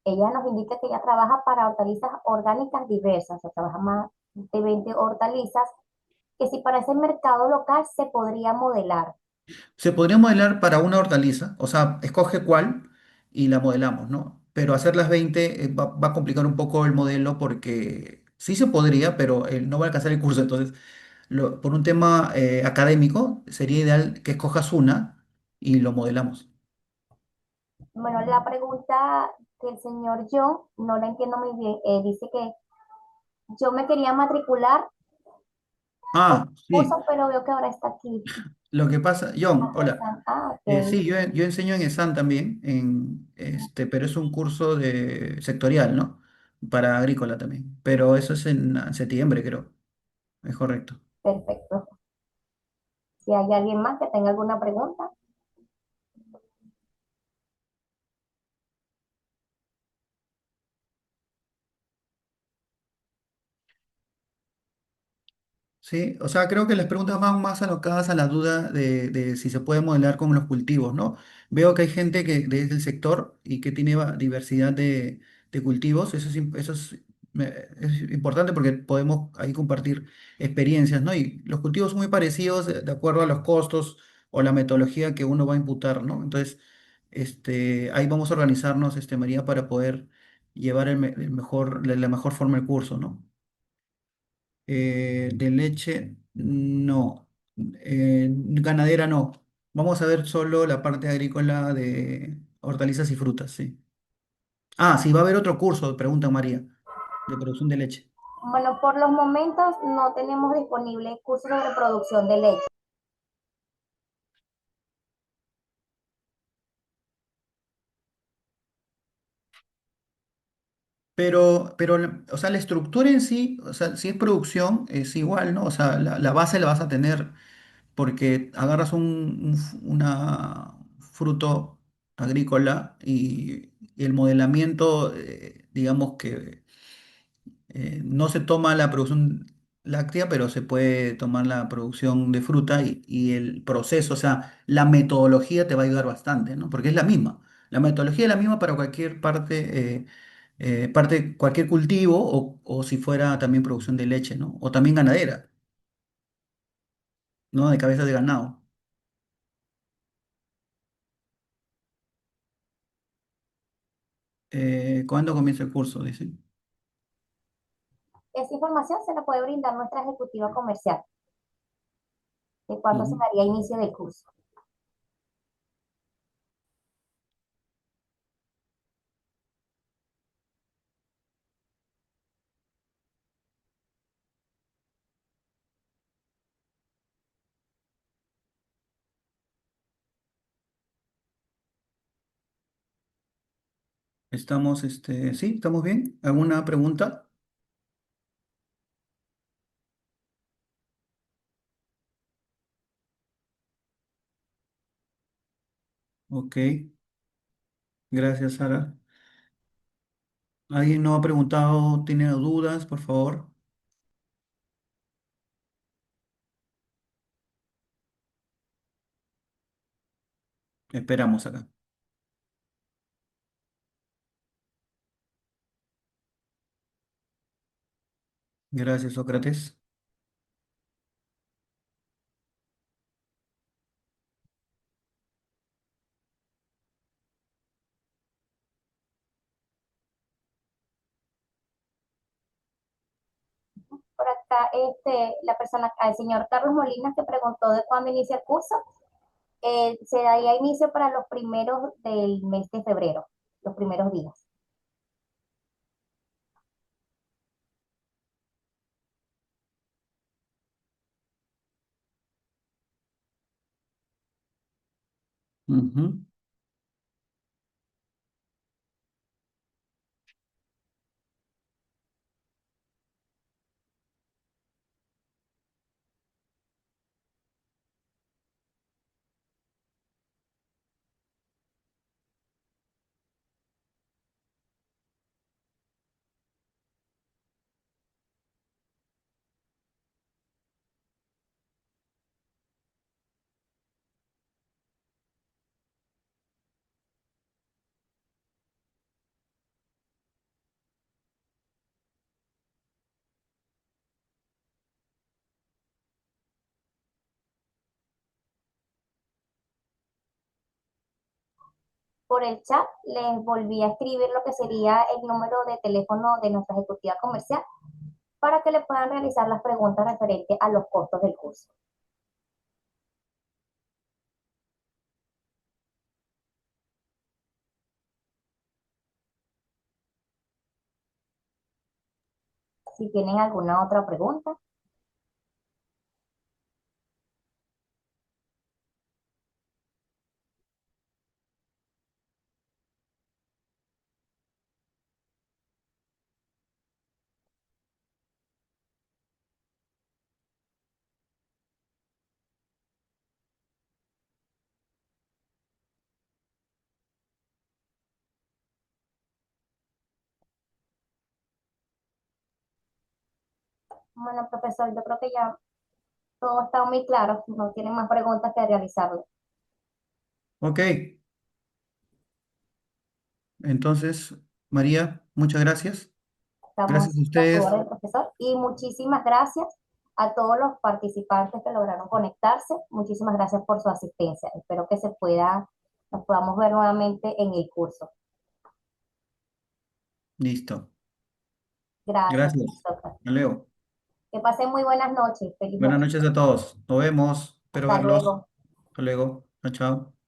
ella nos indica que ella trabaja para hortalizas orgánicas diversas, o sea, trabaja más de 20 hortalizas, que si para ese mercado local se podría modelar. Se podría modelar para una hortaliza, o sea, escoge cuál y la modelamos, ¿no? Pero hacer las 20 va a complicar un poco el modelo porque sí se podría, pero no va a alcanzar el curso. Entonces, por un tema académico, sería ideal que escojas una y lo modelamos. Bueno, la pregunta que el señor John, no la entiendo muy bien, dice que yo me quería matricular en Ah, sí. curso, pero veo que ahora está aquí. Lo que pasa, John, Acá hola. están. Ah, ok, Sí, yo enseño en ESAN también, pero es un curso de sectorial, ¿no? Para agrícola también. Pero eso es en septiembre, creo. Es correcto. perfecto. Si hay alguien más que tenga alguna pregunta. Sí, o sea, creo que las preguntas van más alocadas a la duda de si se puede modelar con los cultivos, ¿no? Veo que hay gente que desde el sector y que tiene diversidad de cultivos, es importante porque podemos ahí compartir experiencias, ¿no? Y los cultivos son muy parecidos de acuerdo a los costos o la metodología que uno va a imputar, ¿no? Entonces, ahí vamos a organizarnos, María, para poder llevar la mejor forma el curso, ¿no? De leche, no. Ganadera, no. Vamos a ver solo la parte agrícola de hortalizas y frutas, sí. Ah, sí, va a haber otro curso, pregunta María, de producción de leche. Bueno, por los momentos no tenemos disponible cursos sobre producción de leche. O sea, la estructura en sí, o sea, si es producción, es igual, ¿no? O sea, la base la vas a tener porque agarras una fruto agrícola y el modelamiento, digamos que no se toma la producción láctea, pero se puede tomar la producción de fruta y el proceso, o sea, la metodología te va a ayudar bastante, ¿no? Porque es la misma. La metodología es la misma para cualquier cualquier cultivo o si fuera también producción de leche, ¿no? O también ganadera, ¿no? De cabezas de ganado. ¿Cuándo comienza el curso? Dice. Esa información se la puede brindar nuestra ejecutiva comercial de cuándo se Ujú. daría inicio del curso. Sí, estamos bien. ¿Alguna pregunta? Ok, gracias, Sara. ¿Alguien no ha preguntado, tiene dudas, por favor? Esperamos acá. Gracias, Sócrates. Por acá, la persona, el señor Carlos Molina, que preguntó de cuándo inicia el curso, se daría inicio para los primeros del mes de febrero, los primeros días. Ujú. por el chat les volví a escribir lo que sería el número de teléfono de nuestra ejecutiva comercial para que le puedan realizar las preguntas referentes a los costos del curso. Si tienen alguna otra pregunta. Bueno, profesor, yo creo que ya todo está muy claro. No tienen más preguntas que realizarle. Ok, entonces, María, muchas gracias. Gracias a Estamos a su ustedes. orden, profesor. Y muchísimas gracias a todos los participantes que lograron conectarse. Muchísimas gracias por su asistencia. Espero que nos podamos ver nuevamente en el curso. Listo. Gracias, Gracias. profesor. Leo. Que pasen muy buenas noches. Feliz Buenas noche. noches a todos. Nos vemos. Espero Hasta verlos. luego. Hasta luego. Chao, chao.